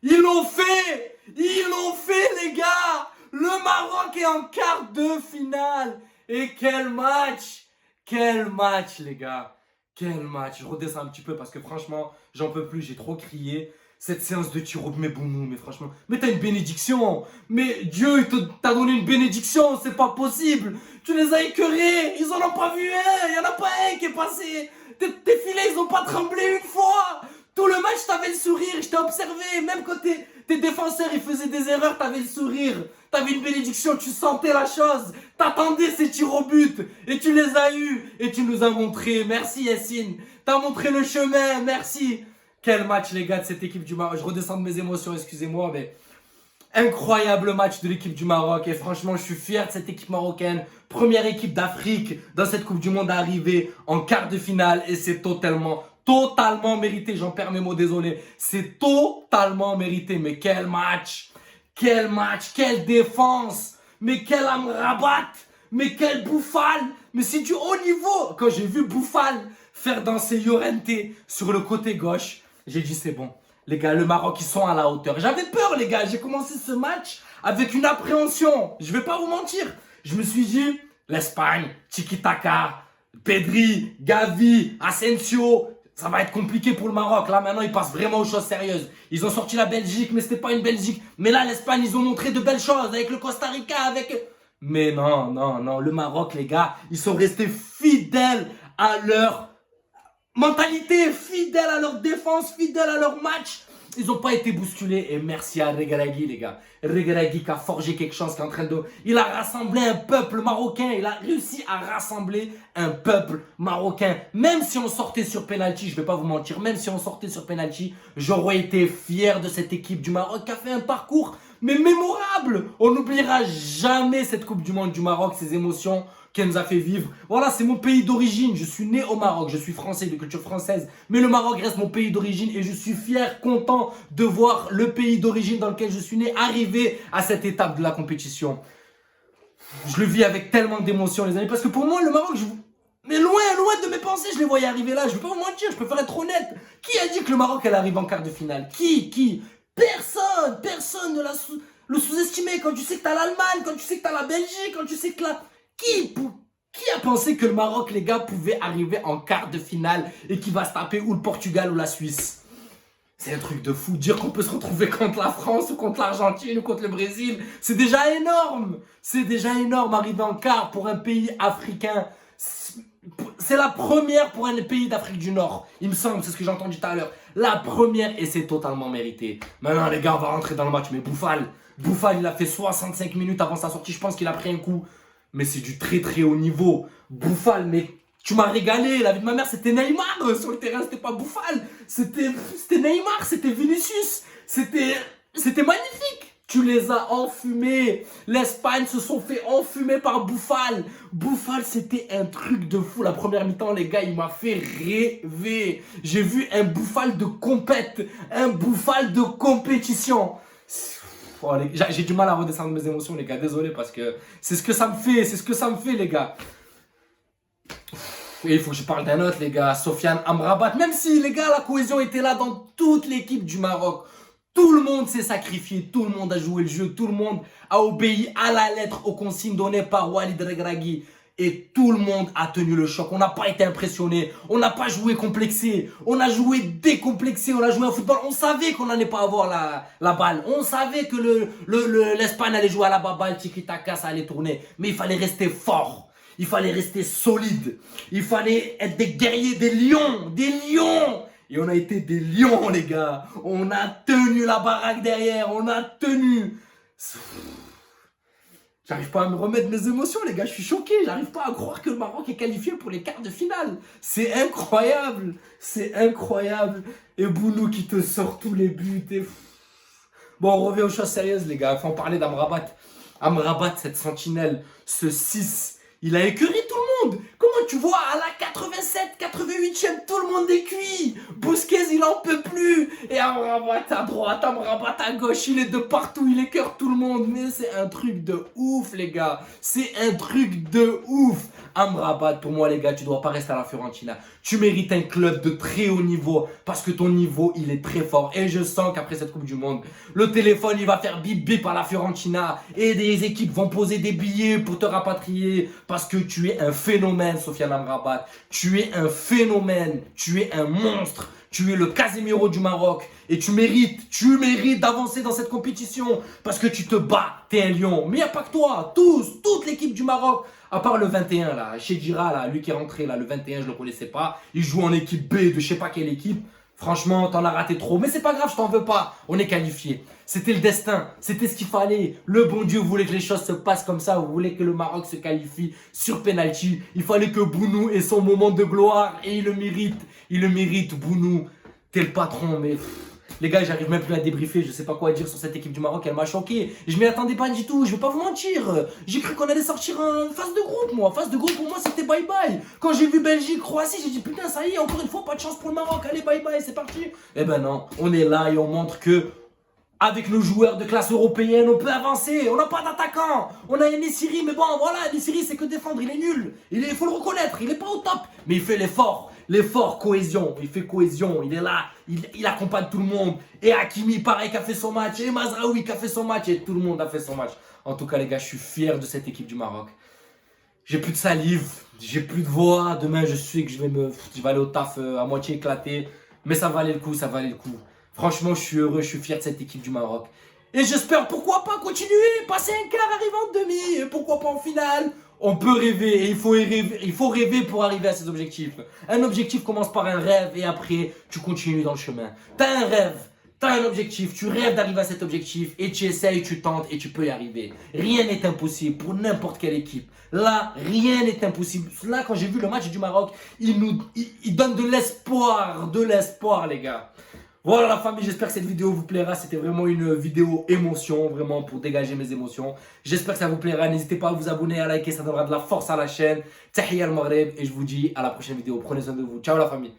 Ils l'ont fait! Ils l'ont fait, les gars! Le Maroc est en quart de finale! Et quel match! Quel match, les gars! Quel match! Je redescends un petit peu parce que franchement, j'en peux plus, j'ai trop crié. Cette séance de tir au but, mais Bounou, mais franchement, mais t'as une bénédiction! Mais Dieu, t'a donné une bénédiction, c'est pas possible! Tu les as écœurés! Ils en ont pas vu un! Il y en a pas un qui est passé! Tes filets, ils ont pas tremblé une fois! Tout le match, t'avais le sourire, je t'ai observé. Même quand tes défenseurs ils faisaient des erreurs, t'avais le sourire. T'avais une bénédiction, tu sentais la chose. T'attendais ces tirs au but. Et tu les as eus. Et tu nous as montré. Merci Yassine. T'as montré le chemin. Merci. Quel match, les gars, de cette équipe du Maroc. Je redescends de mes émotions, excusez-moi, mais incroyable match de l'équipe du Maroc. Et franchement, je suis fier de cette équipe marocaine. Première équipe d'Afrique dans cette Coupe du Monde à arriver en quart de finale. Et c'est totalement mérité. J'en perds mes mots, désolé. C'est totalement mérité. Mais quel match! Quel match! Quelle défense! Mais quel Amrabat! Mais quel Bouffal! Mais c'est du haut niveau! Quand j'ai vu Bouffal faire danser Llorente sur le côté gauche, j'ai dit c'est bon. Les gars, le Maroc, ils sont à la hauteur. J'avais peur, les gars. J'ai commencé ce match avec une appréhension. Je vais pas vous mentir. Je me suis dit, l'Espagne, Tiki-Taka, Pedri, Gavi, Asensio, ça va être compliqué pour le Maroc. Là, maintenant, ils passent vraiment aux choses sérieuses. Ils ont sorti la Belgique, mais c'était pas une Belgique. Mais là, l'Espagne, ils ont montré de belles choses avec le Costa Rica, avec... Mais non. Le Maroc, les gars, ils sont restés fidèles à leur mentalité, fidèles à leur défense, fidèles à leur match. Ils n'ont pas été bousculés. Et merci à Regragui, les gars. Regragui qui a forgé quelque chose, qui est en train de... Il a rassemblé un peuple marocain. Il a réussi à rassembler un peuple marocain. Même si on sortait sur penalty, je ne vais pas vous mentir, même si on sortait sur penalty, j'aurais été fier de cette équipe du Maroc qui a fait un parcours mais mémorable. On n'oubliera jamais cette Coupe du Monde du Maroc, ces émotions qu'elle nous a fait vivre. Voilà, c'est mon pays d'origine. Je suis né au Maroc, je suis français, de culture française. Mais le Maroc reste mon pays d'origine et je suis fier, content de voir le pays d'origine dans lequel je suis né arriver à cette étape de la compétition. Je le vis avec tellement d'émotion, les amis, parce que pour moi, le Maroc, mais loin de mes pensées, je les voyais arriver là. Je ne vais pas vous mentir, je préfère être honnête. Qui a dit que le Maroc, elle arrive en quart de finale? Qui? Personne ne le sous-estimé. Quand tu sais que t'as l'Allemagne, quand tu sais que t'as la Belgique, quand tu sais que là... Qui a pensé que le Maroc, les gars, pouvait arriver en quart de finale et qu'il va se taper ou le Portugal ou la Suisse? C'est un truc de fou. Dire qu'on peut se retrouver contre la France ou contre l'Argentine ou contre le Brésil, c'est déjà énorme. C'est déjà énorme, arriver en quart pour un pays africain. C'est la première pour un pays d'Afrique du Nord, il me semble, c'est ce que j'ai entendu tout à l'heure. La première et c'est totalement mérité. Maintenant les gars, on va rentrer dans le match. Mais Bouffal, il a fait 65 minutes avant sa sortie, je pense qu'il a pris un coup. Mais c'est du très haut niveau. Bouffal, mais tu m'as régalé. La vie de ma mère, c'était Neymar sur le terrain, c'était pas Bouffal. C'était Neymar, c'était Vinicius. C'était magnifique. Tu les as enfumés. L'Espagne se sont fait enfumer par Bouffal. Bouffal, c'était un truc de fou. La première mi-temps, les gars, il m'a fait rêver. J'ai vu un Bouffal de compète. Un Bouffal de compétition. Oh, j'ai du mal à redescendre mes émotions, les gars. Désolé, parce que c'est ce que ça me fait. Les gars. Et il faut que je parle d'un autre, les gars. Sofiane Amrabat. Même si, les gars, la cohésion était là dans toute l'équipe du Maroc. Tout le monde s'est sacrifié, tout le monde a joué le jeu, tout le monde a obéi à la lettre aux consignes données par Walid Regragui. Et tout le monde a tenu le choc. On n'a pas été impressionné, on n'a pas joué complexé, on a joué décomplexé, on a joué un football. On savait qu'on n'allait pas avoir la balle. On savait que l'Espagne allait jouer à la baballe, tiki-taka, ça allait tourner. Mais il fallait rester fort, il fallait rester solide, il fallait être des guerriers, des lions, Et on a été des lions, les gars. On a tenu la baraque derrière. On a tenu. J'arrive pas à me remettre mes émotions, les gars. Je suis choqué. J'arrive pas à croire que le Maroc est qualifié pour les quarts de finale. C'est incroyable. Et Bounou qui te sort tous les buts. Bon, on revient aux choses sérieuses, les gars. Il faut en parler d'Amrabat. Amrabat, cette sentinelle, ce 6, il a écœuré tout le monde. Comment tu vois à la 87, 88e, tout le monde est cuit. Busquets, il en peut plus. Et Amrabat à droite, Amrabat à gauche, il est de partout, il écœure tout le monde. Mais c'est un truc de ouf, les gars. C'est un truc de ouf. Amrabat, pour moi, les gars, tu dois pas rester à la Fiorentina. Tu mérites un club de très haut niveau parce que ton niveau, il est très fort. Et je sens qu'après cette Coupe du Monde, le téléphone, il va faire bip bip à la Fiorentina et des équipes vont poser des billets pour te rapatrier parce que tu es un phénomène, Sofiane Amrabat. Tu es un phénomène. Tu es un monstre. Tu es le Casemiro du Maroc et tu mérites d'avancer dans cette compétition parce que tu te bats, t'es un lion. Mais il n'y a pas que toi, toute l'équipe du Maroc, à part le 21 là, Chedira là, lui qui est rentré là, le 21 je le connaissais pas, il joue en équipe B de je sais pas quelle équipe. Franchement, t'en as raté trop, mais c'est pas grave, je t'en veux pas, on est qualifié. C'était le destin, c'était ce qu'il fallait. Le bon Dieu voulait que les choses se passent comme ça, vous voulez que le Maroc se qualifie sur penalty. Il fallait que Bounou ait son moment de gloire et il le mérite Bounou. T'es le patron, mais les gars, j'arrive même plus à débriefer, je sais pas quoi dire sur cette équipe du Maroc, elle m'a choqué. Je m'y attendais pas du tout, je vais pas vous mentir. J'ai cru qu'on allait sortir en phase de groupe, moi. Phase de groupe, pour moi, c'était bye bye. Quand j'ai vu Belgique, Croatie, j'ai dit putain, ça y est, encore une fois, pas de chance pour le Maroc, allez, bye bye, c'est parti. Eh ben non, on est là et on montre que avec nos joueurs de classe européenne, on peut avancer. On n'a pas d'attaquant. On a Enesiri, mais bon, voilà, Enesiri, c'est que défendre. Il est nul. Il faut le reconnaître. Il n'est pas au top. Mais il fait l'effort. L'effort, cohésion. Il fait cohésion. Il est là. Il accompagne tout le monde. Et Hakimi, pareil, qui a fait son match. Et Mazraoui, qui a fait son match. Et tout le monde a fait son match. En tout cas, les gars, je suis fier de cette équipe du Maroc. J'ai plus de salive. J'ai plus de voix. Demain, je sais que je vais aller au taf à moitié éclaté. Mais ça valait le coup, ça valait le coup. Franchement, je suis heureux, je suis fier de cette équipe du Maroc. Et j'espère, pourquoi pas continuer, passer un quart, arriver en demi, et pourquoi pas en finale. On peut rêver, et il faut rêver pour arriver à ces objectifs. Un objectif commence par un rêve, et après, tu continues dans le chemin. T'as un rêve, t'as un objectif, tu rêves d'arriver à cet objectif, et tu essayes, tu tentes, et tu peux y arriver. Rien n'est impossible pour n'importe quelle équipe. Là, rien n'est impossible. Là, quand j'ai vu le match du Maroc, il donne de l'espoir, les gars. Voilà la famille, j'espère que cette vidéo vous plaira. C'était vraiment une vidéo émotion, vraiment pour dégager mes émotions. J'espère que ça vous plaira. N'hésitez pas à vous abonner, à liker, ça donnera de la force à la chaîne. Tahiyya al-Maghreb et je vous dis à la prochaine vidéo. Prenez soin de vous. Ciao la famille.